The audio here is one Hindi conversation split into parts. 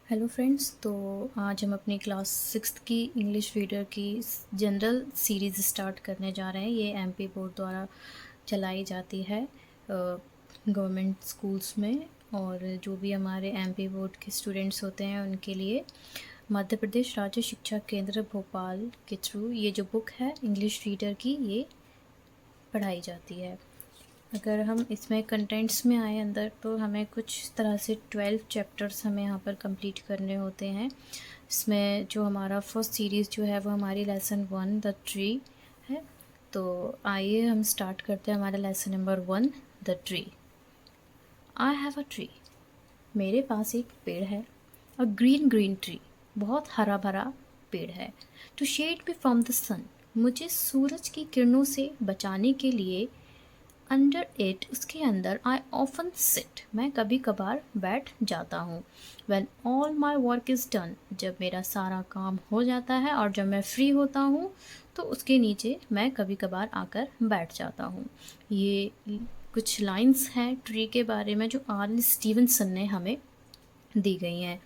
हेलो फ्रेंड्स, तो आज हम अपनी क्लास सिक्स्थ की इंग्लिश रीडर की जनरल सीरीज़ स्टार्ट करने जा रहे हैं। ये एमपी बोर्ड द्वारा चलाई जाती है गवर्नमेंट स्कूल्स में, और जो भी हमारे एमपी बोर्ड के स्टूडेंट्स होते हैं उनके लिए मध्य प्रदेश राज्य शिक्षा केंद्र भोपाल के थ्रू ये जो बुक है इंग्लिश रीडर की, ये पढ़ाई जाती है। अगर हम इसमें कंटेंट्स में आए अंदर, तो हमें कुछ तरह से 12 चैप्टर्स हमें यहाँ पर कंप्लीट करने होते हैं। इसमें जो हमारा फर्स्ट सीरीज़ जो है वो हमारी लेसन 1 द ट्री है। तो आइए हम स्टार्ट करते हैं हमारा lesson number 1 the tree. I have a tree. मेरे पास एक पेड़ है। A green green tree. बहुत हरा भरा पेड़ है। To shade me from the sun. मुझे सूरज की किरणों से बचाने के लिए अंडर इट, उसके अंदर, आई ऑफन सिट, मैं कभी कभार बैठ जाता हूँ। When all my work is done, जब मेरा सारा काम हो जाता है और जब मैं फ्री होता हूँ तो उसके नीचे मैं कभी कभार आकर बैठ जाता हूँ। ये कुछ लाइंस हैं ट्री के बारे में जो आर स्टीवनसन ने हमें दी गई हैं।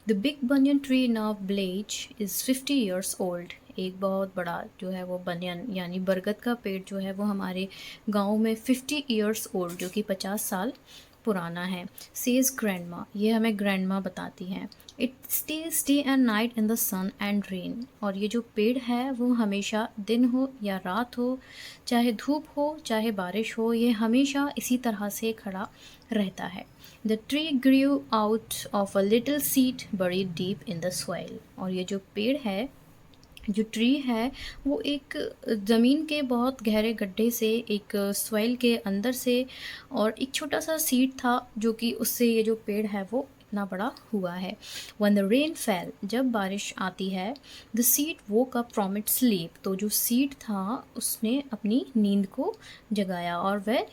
The big banyan tree in our village is 50 years old. एक बहुत बड़ा जो है वो बनियन यानी बरगद का पेड़ जो है वो हमारे गांव में 50 ईयर्स ओल्ड, जो कि 50 साल पुराना है। सेज ग्रैंडमा, ये हमें ग्रैंडमा बताती हैं। It stays day and night in the sun and rain. और ये जो पेड़ है वो हमेशा दिन हो या रात हो, चाहे धूप हो चाहे बारिश हो, ये हमेशा इसी तरह से खड़ा रहता है। The tree grew out of a little seed buried deep in the soil. और ये जो पेड़ है, जो ट्री है, वो एक ज़मीन के बहुत गहरे गड्ढे से, एक सॉइल के अंदर से, और एक छोटा सा सीड था जो कि उससे ये जो पेड़ है वो इतना बड़ा हुआ है। When the rain fell, जब बारिश आती है, the seed woke up from its sleep, तो जो सीड था उसने अपनी नींद को जगाया और वह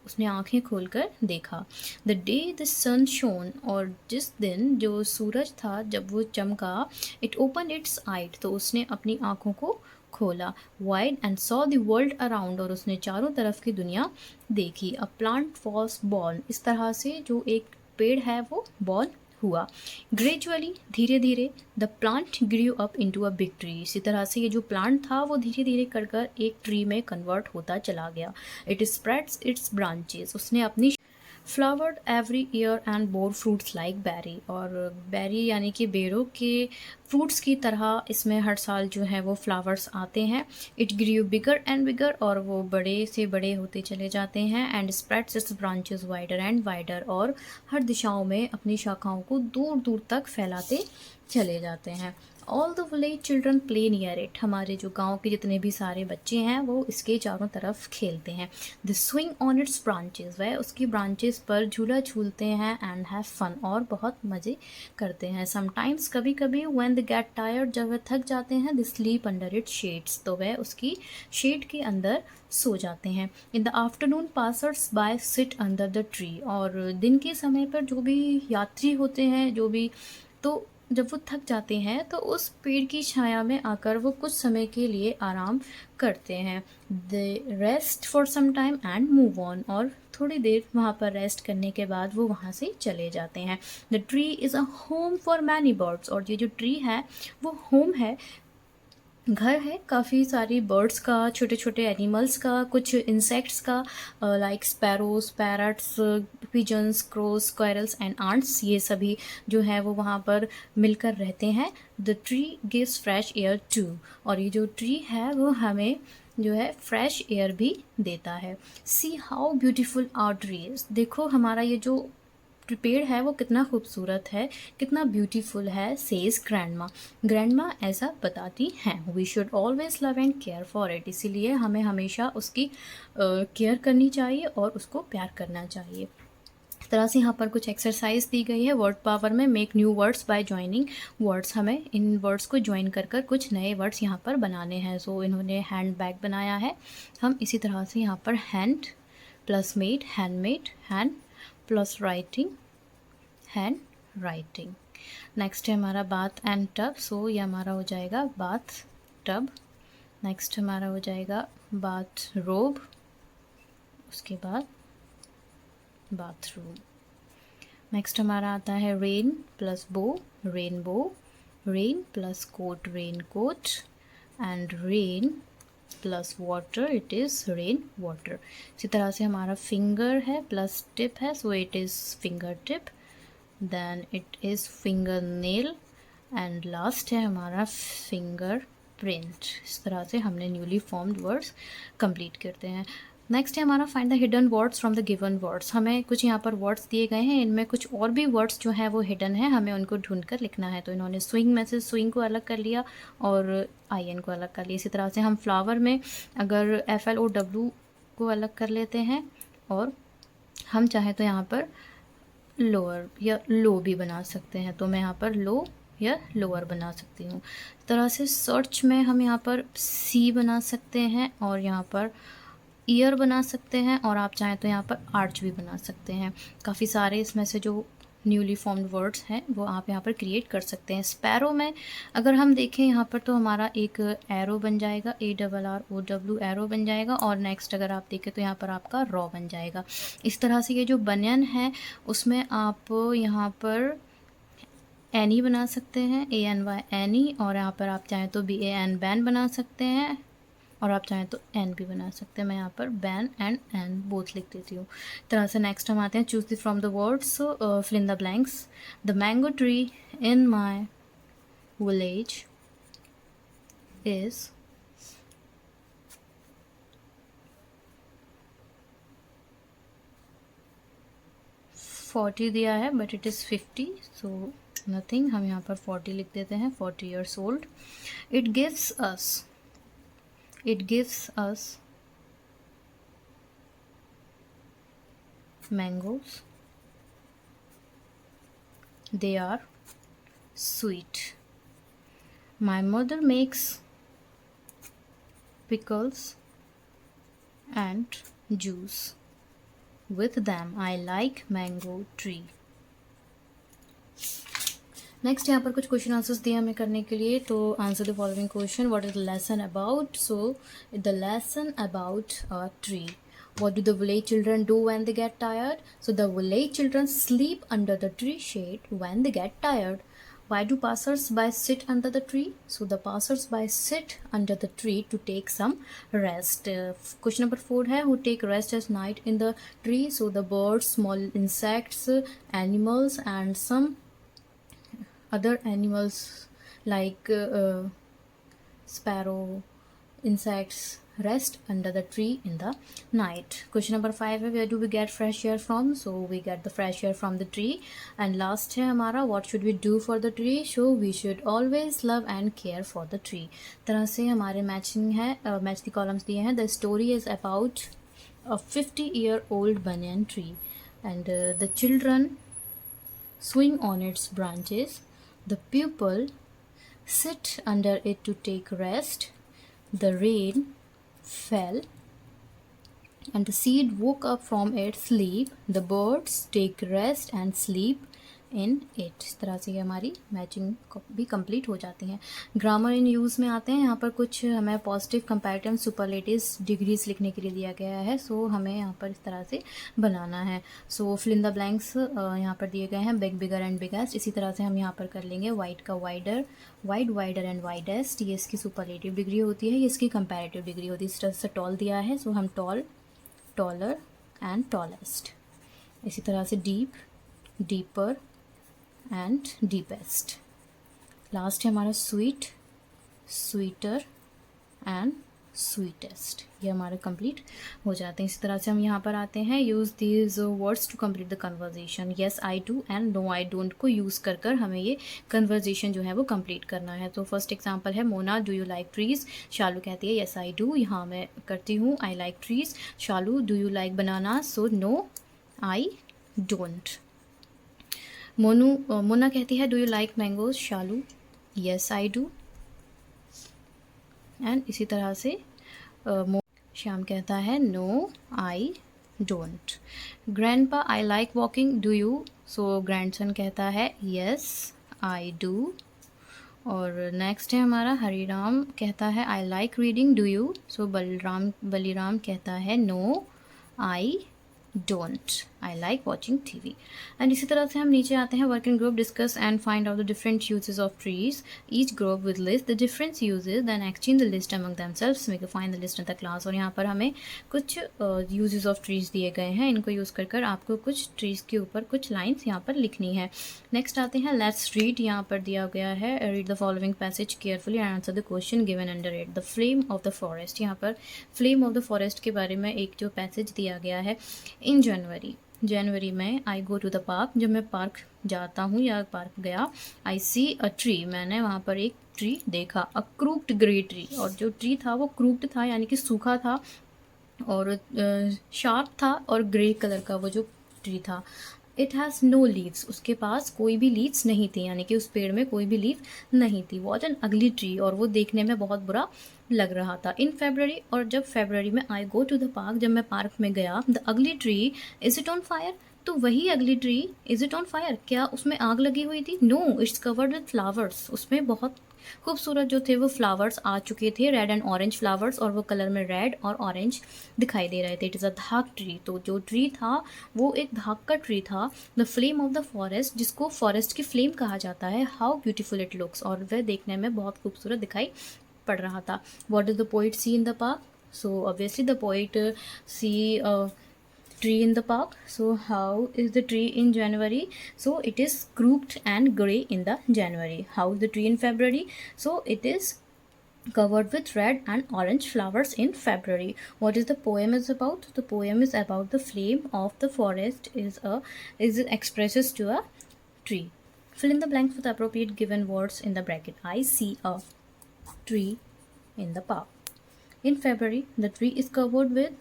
उसने आंखें खोलकर देखा। The day the sun shone, और जिस दिन जो सूरज था जब वो चमका, इट ओपन इट्स आइट, तो उसने अपनी आंखों को खोला। Wide and saw the world around, और उसने चारों तरफ की दुनिया देखी। अ प्लांट वॉज बॉर्न, इस तरह से जो एक पेड़ है वो बॉर्न हुआ। ग्रेजुअली, धीरे धीरे, the plant grew up into a big tree, इसी तरह से ये जो प्लांट था वो धीरे धीरे कर कर एक ट्री में कन्वर्ट होता चला गया। इट स्प्रेड्स इट्स ब्रांचेस, उसने अपनी flowered every year and bore fruits like berry, और बेरी यानी कि बेरों के फ्रूट्स की तरह इसमें हर साल जो है वो फ्लावर्स आते हैं। It grew bigger and bigger, और वो बड़े से बड़े होते चले जाते हैं। And spreads it's branches wider and wider, और हर दिशाओं में अपनी शाखाओं को दूर दूर तक फैलाते चले जाते हैं। All the village children play near it, हमारे जो गांव के जितने भी सारे बच्चे हैं वो इसके चारों तरफ खेलते हैं। The swing on it's branches, वह उसकी ब्रांचेस पर झूला झूलते हैं। एंड हैव फन, और बहुत मज़े करते हैं। समटाइम्स, कभी कभी, व्हेन दे गेट टायर्ड, जब वह थक जाते हैं, they sleep under it shades, तो वह उसकी शेड के अंदर सो जाते हैं। In the afternoon passers bye sit under the tree, और दिन के समय पर जो भी यात्री होते हैं, जो भी, तो जब वो थक जाते हैं तो उस पेड़ की छाया में आकर वो कुछ समय के लिए आराम करते हैं। They rest for some time and move on, और थोड़ी देर वहाँ पर रेस्ट करने के बाद वो वहाँ से चले जाते हैं। The tree is a home for many birds, और ये जो ट्री है वो होम है, घर है काफ़ी सारी बर्ड्स का, छोटे छोटे एनिमल्स का, कुछ इंसेक्ट्स का, like sparrows, parrots, pigeons, crows, squirrels and ants, ये सभी जो है वो वहाँ पर मिलकर रहते हैं। The tree gives fresh air to, और ये जो ट्री है वो हमें जो है फ्रेश एयर भी देता है। See how beautiful our trees, देखो हमारा ये जो पेड़ है वो कितना खूबसूरत है, कितना ब्यूटीफुल है। सेज ग्रैंडमा, ग्रैंडमा ऐसा बताती हैं। We should always love and care for it, इसीलिए हमें हमेशा उसकी केयर करनी चाहिए और उसको प्यार करना चाहिए। इस तरह से यहाँ पर कुछ एक्सरसाइज दी गई है वर्ड पावर में। Make new words by joining words, हमें इन वर्ड्स को ज्वाइन कर कर कुछ नए वर्ड्स यहाँ पर बनाने हैं। सो इन्होंने हैंड बैग बनाया है, हम इसी तरह से यहाँ पर hand plus made, handmade, hand plus writing, hand writing. Next है हमारा बाथ एंड टब, सो ये हमारा हो जाएगा बाथ टब। नेक्स्ट हमारा हो जाएगा बाथ रोब, उसके बाद बाथरूम। नेक्स्ट हमारा आता है rain plus bow, rainbow, rain plus coat, raincoat, and rain plus water, it is rainwater. इसी तरह से हमारा फिंगर है प्लस टिप है, so it is fingertip, then it is fingernail, and last है हमारा फिंगर प्रिंट। इस तरह से हमने न्यूली फॉर्म्ड वर्ड्स कंप्लीट करते हैं। नेक्स्ट है हमारा find the hidden words from the given words. हमें कुछ यहाँ पर वर्ड्स दिए गए हैं, इनमें कुछ और भी वर्ड्स जो हैं वो हिडन है, हमें उनको ढूंढ कर लिखना है। तो इन्होंने स्विंग में से स्विंग को अलग कर लिया और IN को अलग कर लिया। इसी तरह से हम फ्लावर में अगर FLOW को अलग कर लेते हैं और हम चाहें तो यहाँ पर लोअर या लो भी बना सकते हैं, तो मैं यहाँ पर लो या लोअर बना सकती हूँ। इस तरह से सर्च में हम यहाँ पर C बना सकते हैं और यहाँ पर ईयर बना सकते हैं, और आप चाहें तो यहाँ पर आर्च भी बना सकते हैं। काफ़ी सारे इसमें से जो न्यूली फॉर्म्ड वर्ड्स हैं वो आप यहाँ पर क्रिएट कर सकते हैं। स्पैरो में अगर हम देखें यहाँ पर तो हमारा एक एरो बन जाएगा, ARROW एरो बन जाएगा, और नेक्स्ट अगर आप देखें तो यहाँ पर आपका रॉ बन जाएगा। इस तरह से ये जो बनियन है उसमें आप यहाँ पर एनी बना सकते हैं, ANY एनी, और यहाँ पर आप चाहें तो BAN बैन बना सकते हैं, और आप चाहें तो एन भी बना सकते हैं। मैं यहाँ पर बैन एंड एन बोथ लिख देती हूँ। तरह से नेक्स्ट हम आते हैं choose the from the words, fill in the blanks. The mango tree in my village is $40 दिया है but it is 50, so nothing, हम यहाँ पर 40 लिख देते हैं, 40 years old। It gives us mangoes, they are sweet। My mother makes pickles and juice with them, I like mango tree। Next यहाँ पर कुछ क्वेश्चन आंसर्स दिए हमें करने के लिए, तो answer the following question, what is the lesson about. So the lesson about a tree. What do the village children do when they get tired? So the village children sleep under the tree shade when they get tired। Why do passers-by sit under the tree? So the passers-by sit under the tree to take some rest। Question number 4 है, who take rest at night in the tree? So the birds, small insects, animals and some other animals like sparrow, insects rest under the tree in the night। Question number 5 है, where do we get fresh air from? So we get the fresh air from the tree। and last है हमारा, what should we do for the tree? So we should always love and care for the tree। तरह से हमारे मैचिंग है, मैच द कॉलम्स दिए हैं। the story is about a 50-year-old banyan tree and the children swing on its branches, the people sit under it to take rest, the rain fell and the seed woke up from its sleep, the birds take rest and sleep in it। इस तरह से हमारी मैचिंग भी कंप्लीट हो जाती हैं। ग्रामर इन यूज़ में आते हैं, यहाँ पर कुछ हमें पॉजिटिव, कंपैरेटिव, सुपरलेटिव्स, डिग्रीज लिखने के लिए दिया गया है। सो हमें यहाँ पर इस तरह से बनाना है। सो फिल इन द ब्लैंक्स यहाँ पर दिए गए हैं, बिग, बिगर एंड बिगेस्ट। इसी तरह से हम यहाँ पर कर लेंगे वाइड का wider, wide, wider and widest, ये इसकी सुपरलेटिव डिग्री होती है, ये इसकी कंपैरेटिव डिग्री होती है। इस तरह से टॉल दिया है, सो हम टॉल, टॉलर एंड टॉलेस्ट। इसी तरह से deep, deeper and deepest. Last है हमारा स्वीट, स्वीटर एंड स्वीटेस्ट। ये हमारे कंप्लीट हो जाते हैं। इसी तरह से हम यहाँ पर आते हैं, use these words to complete the conversation. Yes I do and no I don't को यूज़ कर कर हमें ये कन्वर्जेशन जो है वो कंप्लीट करना है। तो फर्स्ट एग्जांपल है, Mona do you like trees? Shalu कहती है येस आई डू, यहाँ मैं करती हूँ I like trees. Shalu do you like banana? So no I don't. Mona कहती है do you like mangoes? Shalu yes I do. And इसी तरह से श्याम कहता है no I don't. Grandpa I like walking, do you? So grandson कहता है येस आई डू। और नेक्स्ट है हमारा हरिराम कहता है I like reading, do you? So Baliram कहता है no I don't. I like watching TV. And इसी तरह से हम नीचे आते हैं, working group discuss and find out the different uses of trees. Each group with list the different uses, then exchange the list among themselves, make find the list in the class. और यहाँ पर हमें कुछ यूजेस ऑफ ट्रीज दिए गए हैं, इनको यूज़ कर कर आपको कुछ ट्रीज के ऊपर कुछ लाइन्स यहाँ पर लिखनी है. नेक्स्ट आते हैं, लेट्स रीड. यहाँ पर दिया गया है, read the following passage carefully and answer the question given under it. The flame of the forest. यहाँ पर फ्लेम ऑफ द फॉरेस्ट के बारे में एक जो पैसेज दिया गया है. इन जनवरी में I go to the park, जब मैं पार्क जाता हूँ या पार्क गया, आई सी अ ट्री, मैंने वहाँ पर एक ट्री देखा. अ क्रूक्ड ग्रे ट्री, और जो ट्री था वो क्रूक्ड था यानी कि सूखा था और शार्प था और ग्रे कलर का वो जो ट्री था. इट हैज़ नो लीव्स, उसके पास कोई भी लीव्स नहीं थी, यानी कि उस पेड़ में कोई भी लीव नहीं थी. वॉट एन अगली ट्री, और वो देखने में बहुत बुरा लग रहा था. इन फेबररी, और जब फेबररी में I go to the park, जब मैं पार्क में गया, the ugly tree is it on fire, तो वही ugly tree is it on fire, क्या उसमें आग लगी हुई थी? No, it's covered with flowers, उसमें बहुत खूबसूरत जो थे वो फ्लावर्स आ चुके थे, रेड एंड ऑरेंज फ्लावर्स, और वो कलर में रेड और ऑरेंज दिखाई दे रहे थे. इट इज़ अ धाक ट्री, तो जो ट्री था वो एक धाक का ट्री था. The flame of the forest, जिसको फॉरेस्ट की फ्लेम कहा जाता है. हाउ ब्यूटीफुल इट लुक्स, और वह देखने में बहुत खूबसूरत दिखाई पड़ रहा था. What does the poet see in the park, so obviously the poet see tree in the park. So how is the tree in January? So it is crooked and gray in the January. How is the tree in February? So it is covered with red and orange flowers in February. What is the poem is about? The poem is about the flame of the forest is expresses to a tree. Fill in the blanks with the appropriate given words in the bracket. I see a tree in the park. In February, the tree is covered with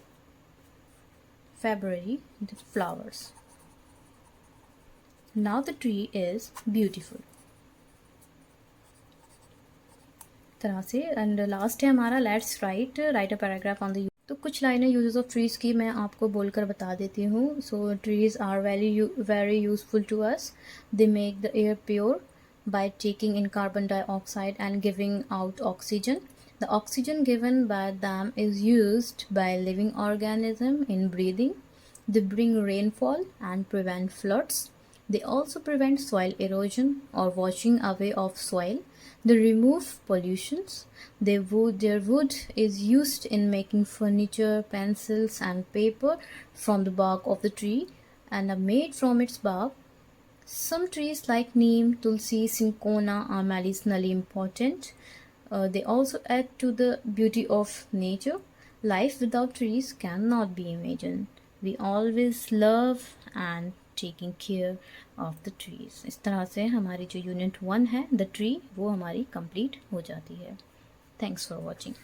the flowers. Now the tree is beautiful. तरह से. एंड लास्ट है हमारा, let's write a paragraph on the. तो कुछ लाइनें यूजेस ऑफ ट्रीज़ की मैं आपको बोलकर बता देती हूँ. So trees are very useful to us. They make the air pure by taking in carbon dioxide and giving out oxygen. The oxygen given by them is used by living organisms in breathing. They bring rainfall and prevent floods. They also prevent soil erosion or washing away of soil. They remove pollutions. Their wood is used in making furniture, pencils and paper from the bark of the tree and are made from its bark. Some trees like neem, tulsi, cinchona are medicinally important. They also add to the beauty of nature. Life without trees cannot be imagined. We always love and taking care of the trees. इस तरह से हमारी जो यूनिट 1 है, द ट्री, वो हमारी कंप्लीट हो जाती है. Thanks for watching.